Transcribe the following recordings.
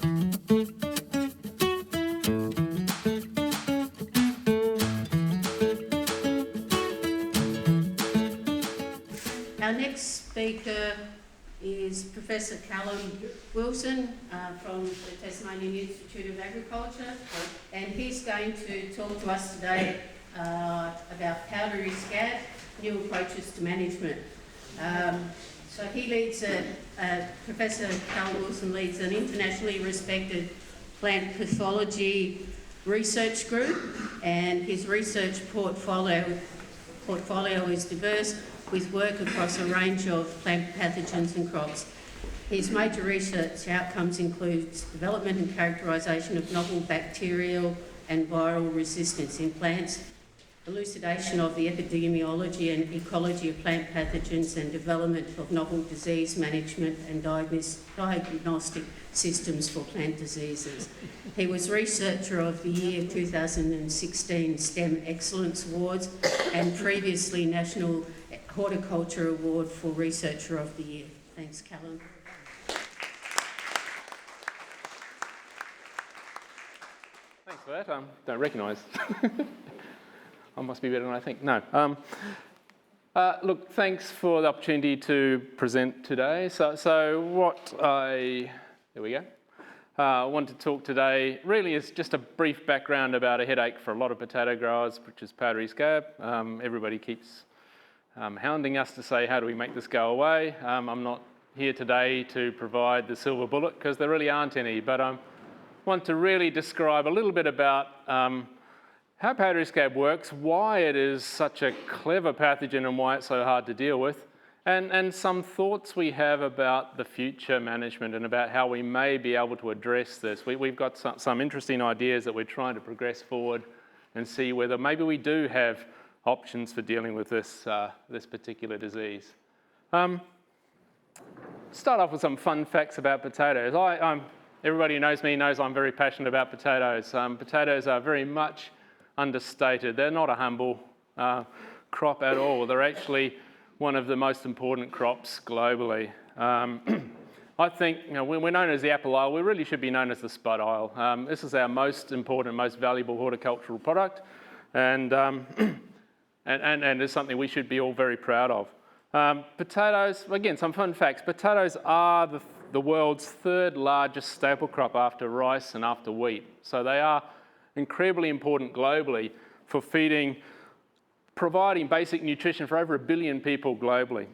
Our next speaker is Professor Calum Wilson from the Tasmanian Institute of Agriculture, and he's going to talk to us today about powdery scab, new approaches to management. So he leads Professor Calum Wilson leads an internationally respected plant pathology research group, and his research portfolio is diverse, with work across a range of plant pathogens and crops. His major research outcomes include development and characterisation of novel bacterial and viral resistance in plants, elucidation of the epidemiology and ecology of plant pathogens, and development of novel disease management and diagnostic systems for plant diseases. He was Researcher of the Year 2016 STEM Excellence Awards and previously National Horticulture Award for Researcher of the Year. Thanks, Calum. Thanks for that. Don't recognise. I must be better than I think. No. Look, thanks for the opportunity to present today. There we go. I want to talk today really is just a brief background about a headache for a lot of potato growers, which is powdery scab. Everybody keeps hounding us to say, how do we make this go away? I'm not here today to provide the silver bullet because there really aren't any, but I want to really describe a little bit about how powdery scab works, why it is such a clever pathogen and why it's so hard to deal with, and some thoughts we have about the future management and about how we may be able to address this. We've got some interesting ideas that we're trying to progress forward and see whether maybe we do have options for dealing with this particular disease. Start off with some fun facts about potatoes. Everybody who knows me knows I'm very passionate about potatoes. Potatoes are very much understated. They're not a humble crop at all. They're actually one of the most important crops globally. I think we're known as the apple isle. We really should be known as the spud isle. This is our most important, most valuable horticultural product, and it's something we should be all very proud of. Potatoes, again, some fun facts. Potatoes are the world's third largest staple crop after rice and after wheat. So they are incredibly important globally for providing basic nutrition for over 1 billion people globally.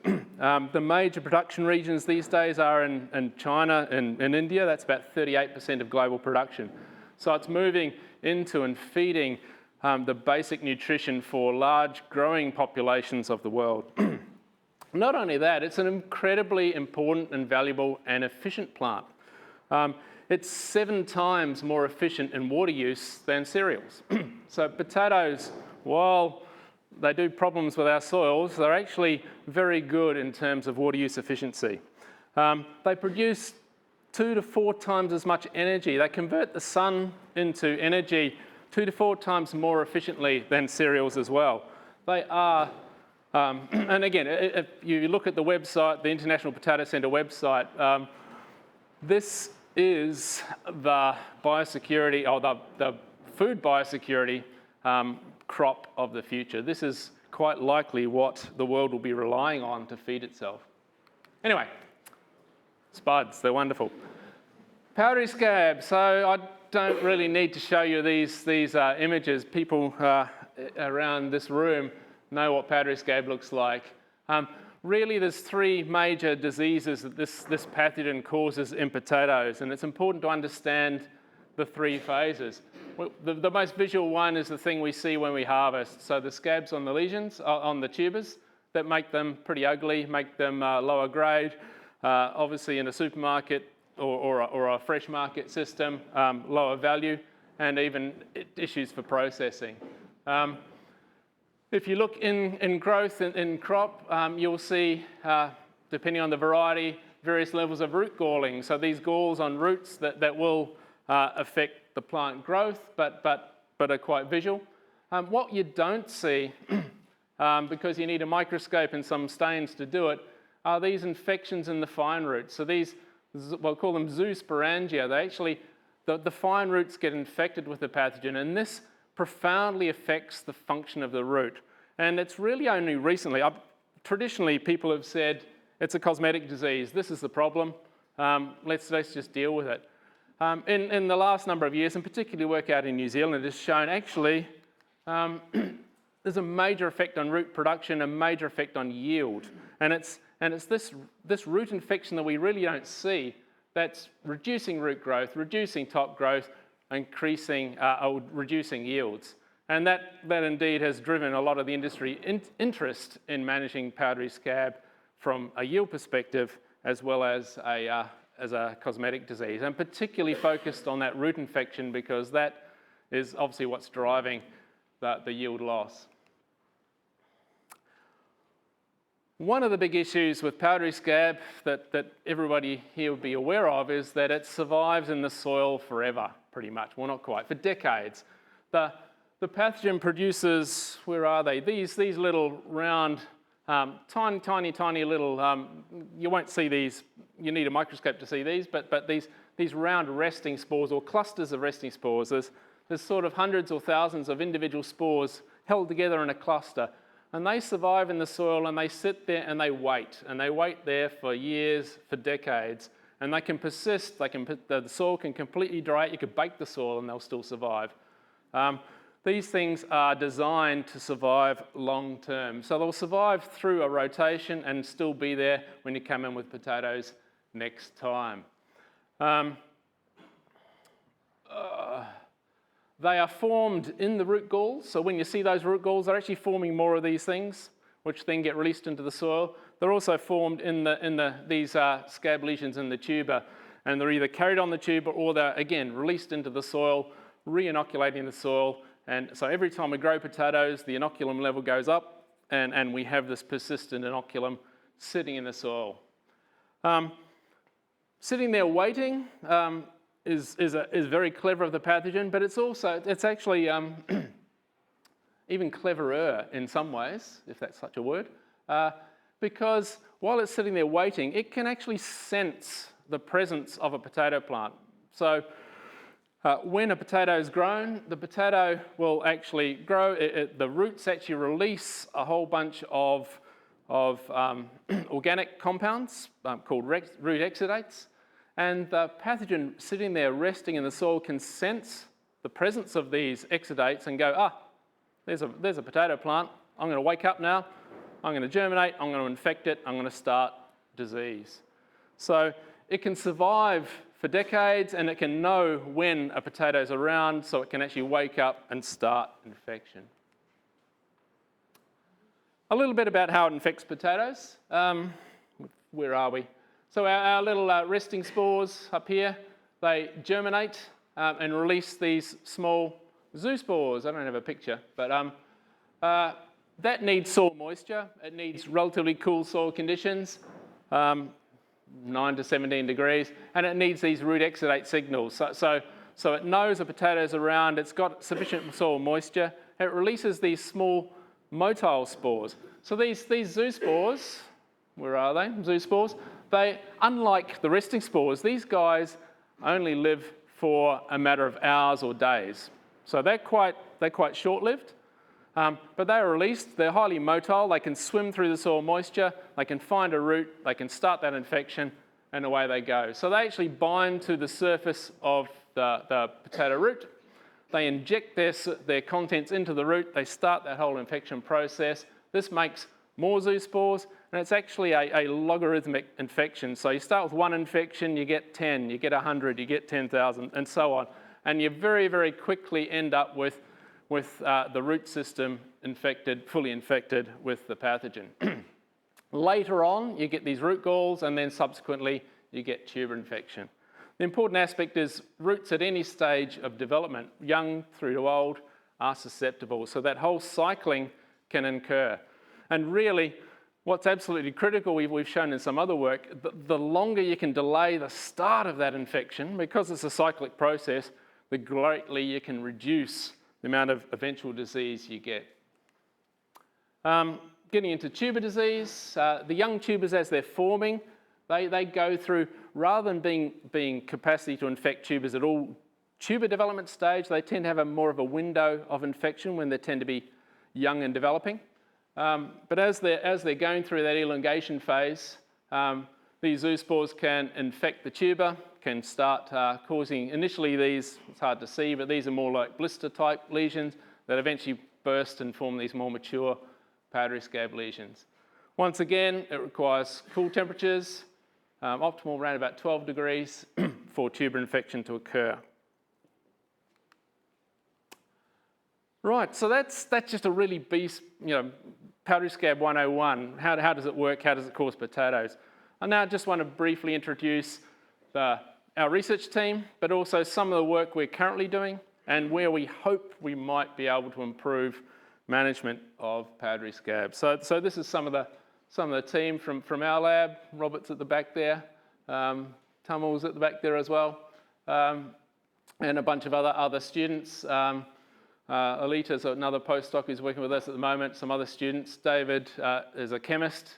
The major production regions these days are in China and in India. That's about 38% of global production. So it's moving into and feeding the basic nutrition for large growing populations of the world. Not only that, it's an incredibly important and valuable and efficient plant. It's 7 times more efficient in water use than cereals. So potatoes, while they do problems with our soils, they're actually very good in terms of water use efficiency. They produce 2 to 4 times as much energy. They convert the sun into energy 2 to 4 times more efficiently than cereals as well. They are, and again, if you look at the website, the International Potato Centre website, this is the biosecurity, or the food biosecurity crop of the future. This is quite likely what the world will be relying on to feed itself. Anyway, spuds, they're wonderful. Powdery scab, so I don't really need to show you these images. People around this room know what powdery scab looks like. Really, there's 3 major diseases that this pathogen causes in potatoes, and it's important to understand the 3 phases. The most visual one is the thing we see when we harvest. So the scabs on the lesions, on the tubers, that make them pretty ugly, make them lower grade. Obviously in a supermarket or a fresh market system, lower value, and even issues for processing. If you look in growth in crop, you'll see, depending on the variety, various levels of root galling. So these galls on roots that will affect the plant growth, but are quite visual. What you don't see, because you need a microscope and some stains to do it, are these infections in the fine roots. So these we'll call them Zeus sporangia. They actually, the fine roots get infected with the pathogen, and this profoundly affects the function of the root. And it's really only recently, traditionally people have said it's a cosmetic disease, this is the problem, let's just deal with it. In the last number of years, and particularly work out in New Zealand, it has shown actually there's a major effect on root production, a major effect on yield. And it's this root infection that we really don't see that's reducing root growth, reducing top growth, increasing or reducing yields. And that indeed has driven a lot of the industry interest in managing powdery scab from a yield perspective as well as a cosmetic disease, and particularly focused on that root infection because that is obviously what's driving the yield loss. One of the big issues with powdery scab that everybody here would be aware of is that it survives in the soil forever, pretty much. Well, not quite, for decades. The pathogen produces, where are they? These little round, tiny little, you won't see these, you need a microscope to see these, but these round resting spores or clusters of resting spores, there's sort of hundreds or thousands of individual spores held together in a cluster. And they survive in the soil and they sit there and they wait there for years, for decades. And they can persist, the soil can completely dry out, you could bake the soil and they'll still survive. These things are designed to survive long term. So they'll survive through a rotation and still be there when you come in with potatoes next time. They are formed in the root galls. So when you see those root galls, they're actually forming more of these things, which then get released into the soil. They're also formed in these scab lesions in the tuber. And they're either carried on the tuber or they're, again, released into the soil, re-inoculating the soil. And so every time we grow potatoes, the inoculum level goes up and we have this persistent inoculum sitting in the soil. Sitting there waiting is very clever of the pathogen, but it's actually even cleverer in some ways, if that's such a word, because while it's sitting there waiting, it can actually sense the presence of a potato plant. So when a potato is grown, the potato will actually grow. The roots actually release a whole bunch of organic compounds called root exudates. And the pathogen sitting there resting in the soil can sense the presence of these exudates and go, there's a potato plant. I'm going to wake up now. I'm going to germinate. I'm going to infect it. I'm going to start disease. So it can survive for decades and it can know when a potato's around so it can actually wake up and start infection. A little bit about how it infects potatoes. Where are we? So our little resting spores up here, they germinate and release these small zoospores. I don't have a picture, but that needs soil moisture. It needs relatively cool soil conditions, 9 to 17 degrees, and it needs these root exudate signals. So it knows a potato's around, it's got sufficient soil moisture, it releases these small motile spores. So these zoospores, where are they? Zoospores. They, unlike the resting spores, these guys only live for a matter of hours or days. So they're quite short-lived, but they're released. They're highly motile. They can swim through the soil moisture. They can find a root. They can start that infection, and away they go. So they actually bind to the surface of the potato root. They inject their contents into the root. They start that whole infection process. This makes more zoospores, and it's actually a logarithmic infection. So you start with one infection, you get 10, you get 100, you get 10,000, and so on. And you very, very quickly end up with the root system fully infected with the pathogen. Later on, you get these root galls, and then subsequently, you get tuber infection. The important aspect is roots at any stage of development, young through to old, are susceptible. So that whole cycling can occur. And really, what's absolutely critical, we've shown in some other work, the longer you can delay the start of that infection, because it's a cyclic process, the greatly you can reduce the amount of eventual disease you get. Getting into tuber disease, the young tubers as they're forming, they go through rather than being capacity to infect tubers at all tuber development stage, they tend to have more of a window of infection when they tend to be young and developing. But as they're going through that elongation phase, these zoospores can infect the tuber, can start causing, initially these, it's hard to see, but these are more like blister type lesions that eventually burst and form these more mature powdery scab lesions. Once again, it requires cool temperatures, optimal around about 12 degrees for tuber infection to occur. Right, so that's just a really powdery scab 101. How does it work? How does it cause potatoes? I now just want to briefly introduce our research team, but also some of the work we're currently doing and where we hope we might be able to improve management of powdery scab. So this is some of the team from our lab. Robert's at the back there, Tamal's at the back there as well, and a bunch of other students. Alita's another postdoc who's working with us at the moment, some other students. David is a chemist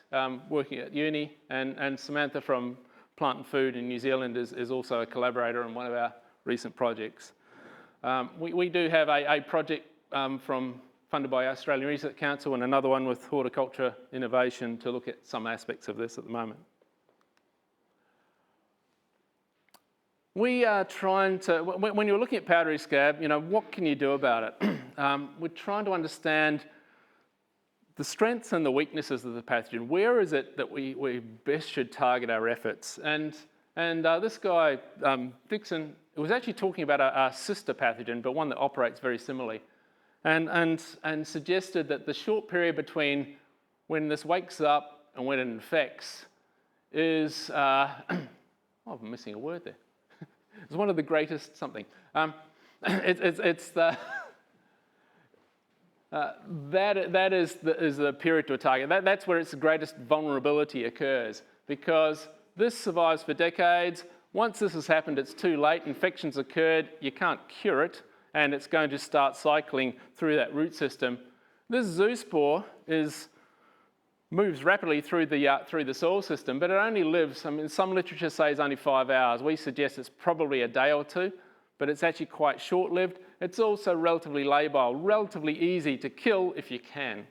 working at uni, and Samantha from Plant and Food in New Zealand is also a collaborator on one of our recent projects. We do have a project funded by Australian Research Council and another one with Horticulture Innovation to look at some aspects of this at the moment. We are trying to, when you're looking at powdery scab, what can you do about it? We're trying to understand the strengths and the weaknesses of the pathogen. Where is it that we best should target our efforts? And this guy, Dixon, was actually talking about a sister pathogen, but one that operates very similarly, and suggested that the short period between when this wakes up and when it infects is, I'm missing a word there. It's one of the greatest something. It's the that is the period to target. That's where its greatest vulnerability occurs, because this survives for decades. Once this has happened, it's too late. Infection's occurred. You can't cure it, and it's going to start cycling through that root system. This zoospore moves rapidly through the soil system, but it only lives, some literature says only 5 hours. We suggest it's probably a day or two, but it's actually quite short-lived. It's also relatively labile, relatively easy to kill if you can.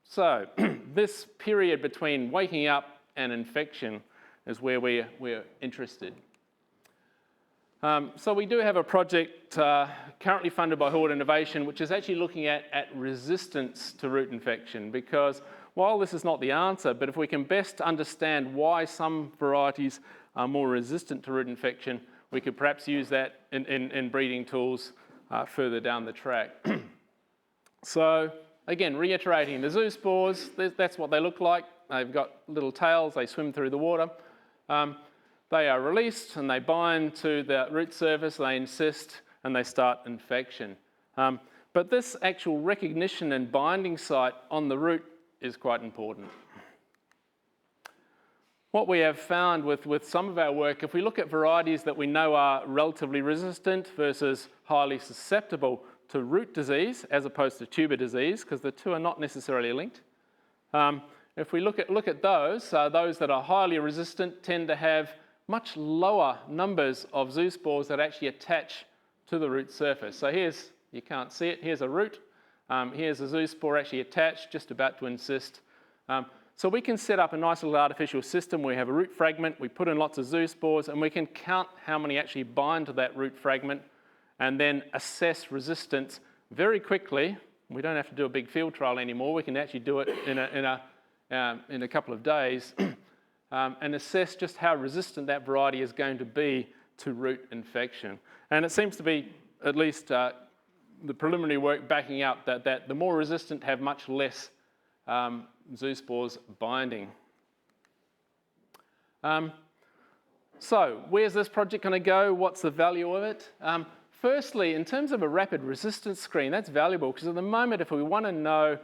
So this period between waking up and infection is where we're interested. So we do have a project currently funded by Hort Innovation, which is actually looking at resistance to root infection, because while this is not the answer, but if we can best understand why some varieties are more resistant to root infection, we could perhaps use that in breeding tools further down the track. So again, reiterating, the zoospores, that's what they look like. They've got little tails, they swim through the water. They are released and they bind to the root surface, they encysst, and they start infection. But this actual recognition and binding site on the root is quite important. What we have found with some of our work, if we look at varieties that we know are relatively resistant versus highly susceptible to root disease as opposed to tuber disease, because the two are not necessarily linked. If we look at those that are highly resistant tend to have much lower numbers of zoospores that actually attach to the root surface. So here's, you can't see it, here's a root. Here's a zoospore actually attached, just about to encysst. So we can set up a nice little artificial system where we have a root fragment, we put in lots of zoospores, and we can count how many actually bind to that root fragment and then assess resistance very quickly. We don't have to do a big field trial anymore. We can actually do it in a couple of days and assess just how resistant that variety is going to be to root infection. And it seems to be, at least the preliminary work backing up, that the more resistant have much less zoospores binding. So where's this project going to go? What's the value of it? Firstly, in terms of a rapid resistance screen, that's valuable, because at the moment, if we want to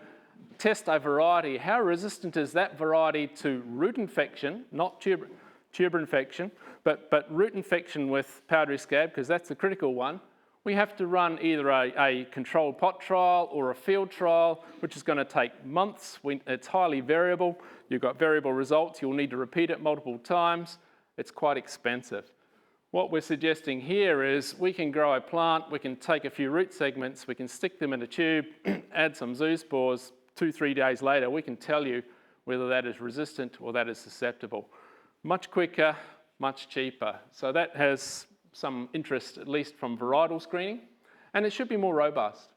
test a variety, how resistant is that variety to root infection, not tuber infection, but root infection with powdery scab, because that's the critical one, we have to run either a controlled pot trial or a field trial, which is going to take months. It's highly variable. You've got variable results. You'll need to repeat it multiple times. it's quite expensive. What we're suggesting here is we can grow a plant, we can take a few root segments, we can stick them in a tube, add some Zeus spores, 2-3 days later, we can tell you whether that is resistant or that is susceptible. Much quicker, much cheaper. So that has some interest, at least from varietal screening, and it should be more robust.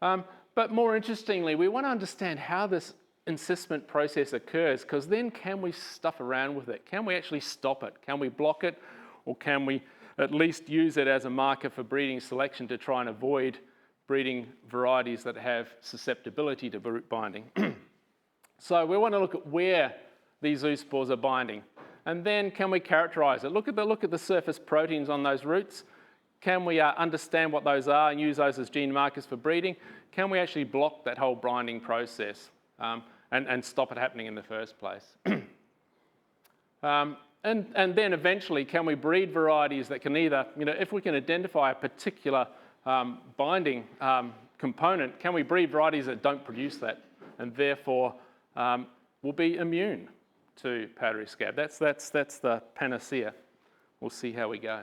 But more interestingly, we want to understand how this encystment process occurs, because then can we stuff around with it? Can we actually stop it? Can we block it? Or can we at least use it as a marker for breeding selection to try and avoid breeding varieties that have susceptibility to root binding? So we want to look at where these zoospores are binding. And then can we characterize it? Look at the surface proteins on those roots. Can we understand what those are and use those as gene markers for breeding? Can we actually block that whole binding process and stop it happening in the first place? And then eventually, can we breed varieties that can either, if we can identify a particular binding component, can we breed varieties that don't produce that and therefore will be immune to powdery scab? That's the panacea. We'll see how we go.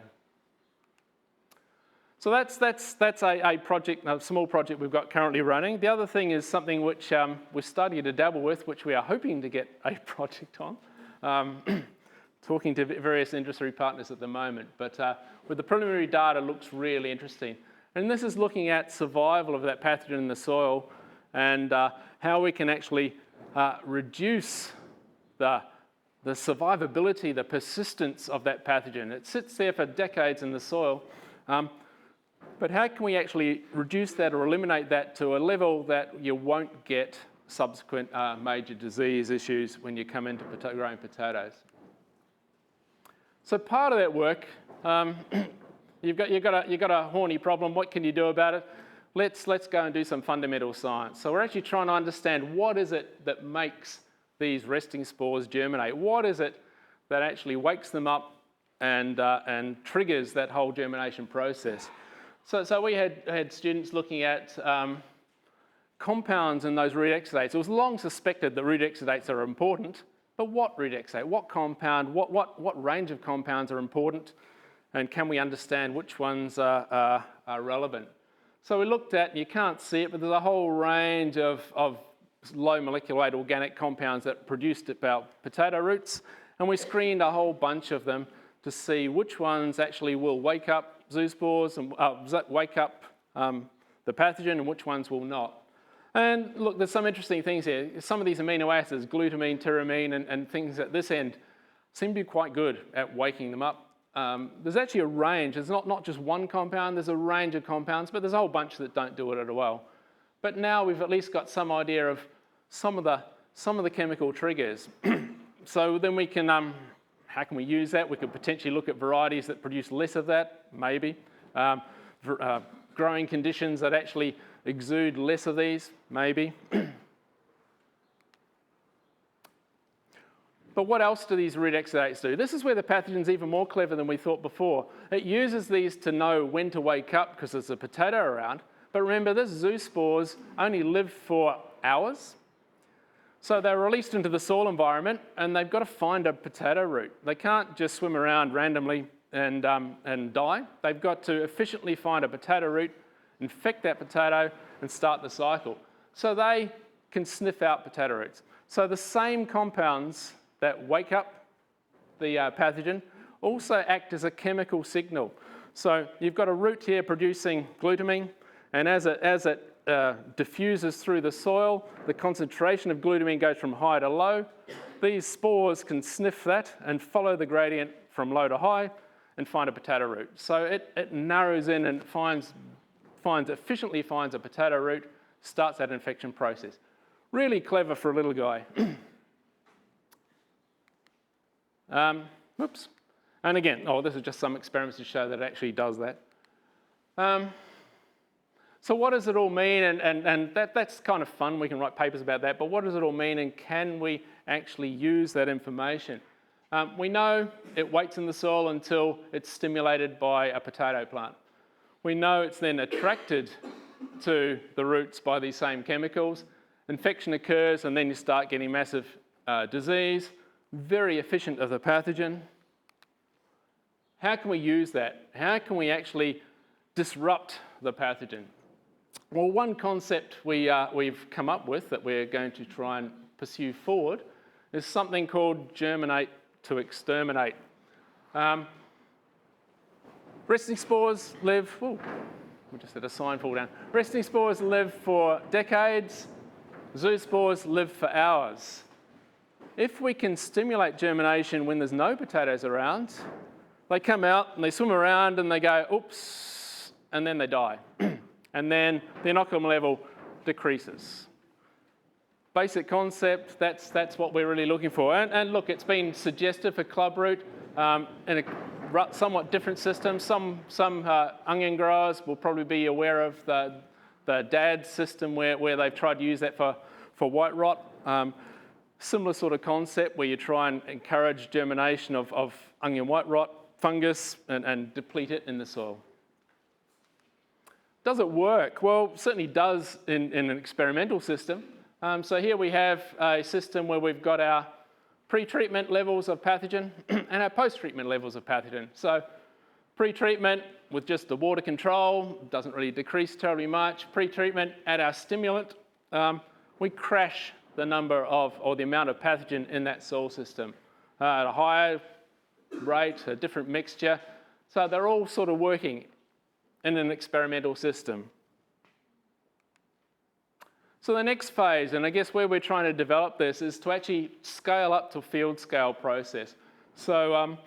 So that's a project, a small project we've got currently running. The other thing is something which we're starting to dabble with, which we are hoping to get a project on. Talking to various industry partners at the moment, but with the preliminary data looks really interesting. And this is looking at survival of that pathogen in the soil and how we can actually reduce the survivability, the persistence of that pathogen. It sits there for decades in the soil, but how can we actually reduce that or eliminate that to a level that you won't get subsequent major disease issues when you come into growing potatoes? So part of that work, you've got a horny problem. What can you do about it? Let's go and do some fundamental science. So we're actually trying to understand what is it that makes these resting spores germinate. What is it that actually wakes them up and triggers that whole germination process? So we had students looking at compounds in those root exudates. It was long suspected that root exudates are important. But what root exudate, what compound, what range of compounds are important, and can we understand which ones are relevant? So we looked at, you can't see it, but there's a whole range of low molecular weight organic compounds that produced about potato roots, and we screened a whole bunch of them to see which ones actually will wake up zoospores and wake up the pathogen and which ones will not. And look, there's some interesting things here. Some of these amino acids, glutamine, tyramine, and things at this end seem to be quite good at waking them up. There's actually a range. There's not just one compound. There's a range of compounds, but there's a whole bunch that don't do it at all. But now we've at least got some idea of some of the chemical triggers. So then we can, how can we use that? We could potentially look at varieties that produce less of that, maybe. Growing conditions that actually exude less of these, maybe. But what else do these root exudates do? This is where the pathogen's even more clever than we thought before. It uses these to know when to wake up because there's a potato around. But remember, this zoospores only live for hours. So they're released into the soil environment and they've got to find a potato root. They can't just swim around randomly and die. They've got to efficiently find a potato root, infect that potato, and start the cycle. So they can sniff out potato roots. So the same compounds that wake up the pathogen also act as a chemical signal. So you've got a root here producing glutamine, and as it diffuses through the soil, the concentration of glutamine goes from high to low. These spores can sniff that and follow the gradient from low to high and find a potato root. So it narrows in and efficiently finds a potato root, starts that infection process. Really clever for a little guy. Whoops. And again, this is just some experiments to show that it actually does that. So what does it all mean? And that's kind of fun. We can write papers about that. But what does it all mean? And can we actually use that information? We know it waits in the soil until it's stimulated by a potato plant. We know it's then attracted to the roots by these same chemicals. Infection occurs, and then you start getting massive disease. Very efficient of the pathogen. how can we use that? How can we actually disrupt the pathogen? Well, one concept we've come up with that we're going to try and pursue forward is something called germinate to exterminate. Resting spores live, we just had a sign fall down. Resting spores live for decades. Zeus spores live for hours. If we can stimulate germination when there's no potatoes around, they come out and they swim around and they go, oops, and then they die. And then the inoculum level decreases. Basic concept, that's what we're really looking for. And look, it's been suggested for clubroot in a somewhat different system. Some onion growers will probably be aware of the DAD system where they've tried to use that for white rot. Similar sort of concept where you try and encourage germination of onion white rot fungus and deplete it in the soil. Does it work? Well, it certainly does in an experimental system. So here we have a system where we've got our pre-treatment levels of pathogen and our post-treatment levels of pathogen. So pre-treatment with just the water control, doesn't really decrease terribly much. Pre-treatment at our stimulant, we crash the number or the amount of pathogen in that soil system at a higher rate, a different mixture. So they're all sort of working in an experimental system. So the next phase, and I guess where we're trying to develop this, is to actually scale up to field scale process. So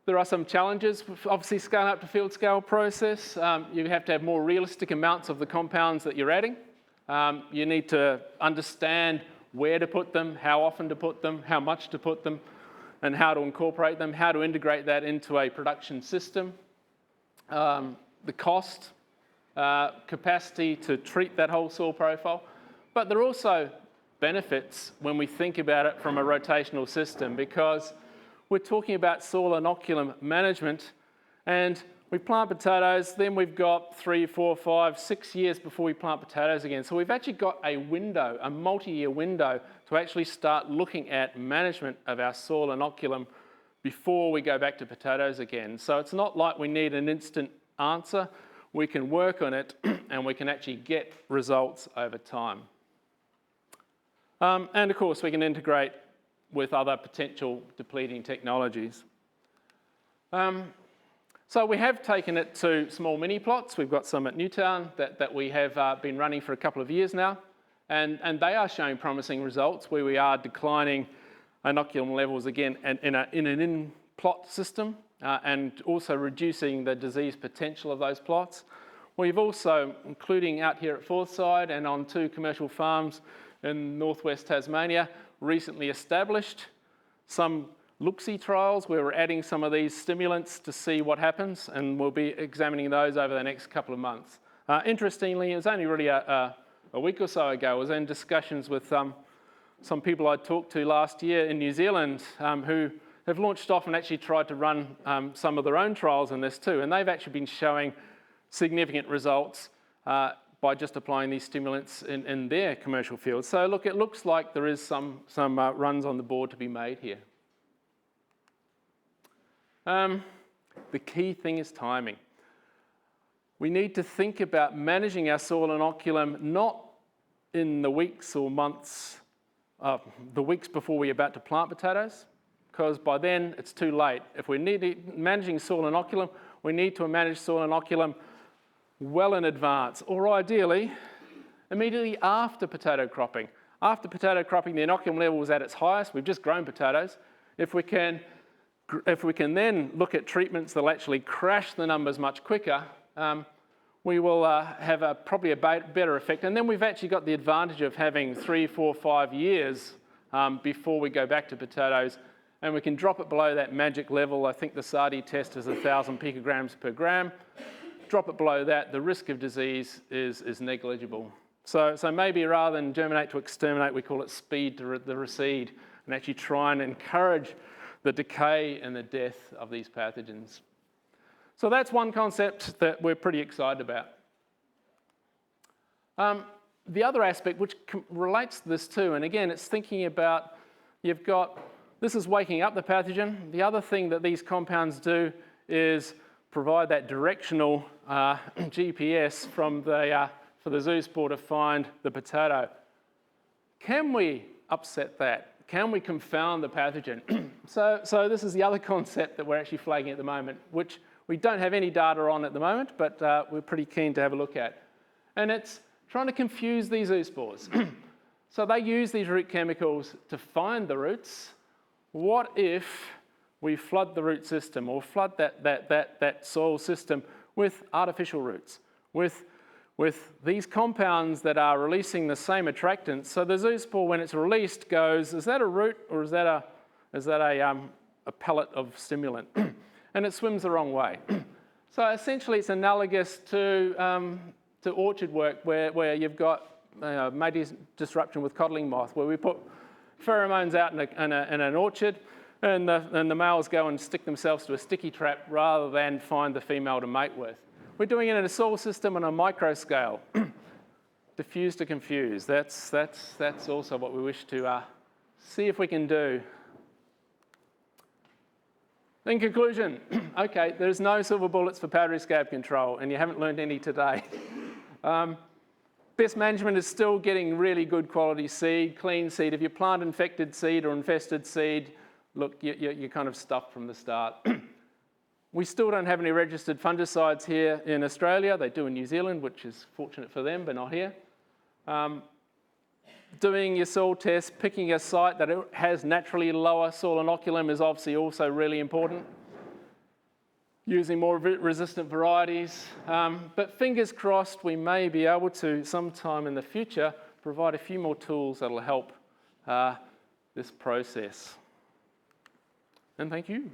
there are some challenges with obviously scaling up to field scale process. You have to have more realistic amounts of the compounds that you're adding. You need to understand where to put them, how often to put them, how much to put them, and how to incorporate them, how to integrate that into a production system. The cost, capacity to treat that whole soil profile. But there are also benefits when we think about it from a rotational system, because we're talking about soil inoculum management, and we plant potatoes, then we've got 3, 4, 5, 6 years before we plant potatoes again. So we've actually got a window, a multi-year window, to actually start looking at management of our soil inoculum before we go back to potatoes again. So it's not like we need an instant answer. We can work on it and we can actually get results over time. And of course, we can integrate with other potential depleting technologies. So we have taken it to small mini plots. We've got some at Newtown that we have been running for a couple of years now. And they are showing promising results where we are declining inoculum levels again in an in-plot system and also reducing the disease potential of those plots. We've also, including out here at Forthside and on 2 commercial farms in northwest Tasmania, recently established some look-see trials where we're adding some of these stimulants to see what happens, and we'll be examining those over the next couple of months. Interestingly, it was only really a week or so ago, I was in discussions with some people I talked to last year in New Zealand who have launched off and actually tried to run some of their own trials in this too, and they've actually been showing significant results by just applying these stimulants in their commercial fields. So look, it looks like there is some runs on the board to be made here. The key thing is timing. We need to think about managing our soil inoculum not in the weeks or months, the weeks before we're about to plant potatoes, because by then it's too late. If we're managing soil inoculum, we need to manage soil inoculum well in advance, or ideally, immediately after potato cropping. After potato cropping, the inoculum level was at its highest. We've just grown potatoes. If we can then look at treatments that will actually crash the numbers much quicker, we will have probably a better effect. And then we've actually got the advantage of having 3, 4, 5 years before we go back to potatoes, and we can drop it below that magic level. I think the SARDI test is 1,000 picograms per gram. Drop it below that, the risk of disease is negligible. So maybe rather than germinate to exterminate, we call it speed to the recede, and actually try and encourage the decay and the death of these pathogens. So that's one concept that we're pretty excited about. The other aspect which relates to this too, and again, it's thinking about, this is waking up the pathogen. The other thing that these compounds do is provide that directional GPS from for the Zeus spore to find the potato. Can we upset that? Can we confound the pathogen? So this is the other concept that we're actually flagging at the moment, which we don't have any data on at the moment, but we're pretty keen to have a look at. And it's trying to confuse these zoospores. So they use these root chemicals to find the roots. What if we flood the root system or flood that soil system with artificial roots, with these compounds that are releasing the same attractants? So the zoospore, when it's released, goes, is that a root or is that a pellet of stimulant? And it swims the wrong way. So essentially it's analogous to orchard work where you've got mating disruption with codling moth, where we put pheromones out in an orchard and the males go and stick themselves to a sticky trap rather than find the female to mate with. We're doing it in a soil system on a micro scale. Diffuse to confuse. That's also what we wish to see if we can do. In conclusion, okay, there's no silver bullets for powdery scab control, and you haven't learned any today. Best management is still getting really good quality seed, clean seed. If you plant infected seed or infested seed, look, you're kind of stuffed from the start. We still don't have any registered fungicides here in Australia. They do in New Zealand, which is fortunate for them, but not here. Doing your soil test, picking a site that has naturally lower soil inoculum is obviously also really important. Using more resistant varieties. But fingers crossed, we may be able to, sometime in the future, provide a few more tools that'll help this process. And thank you.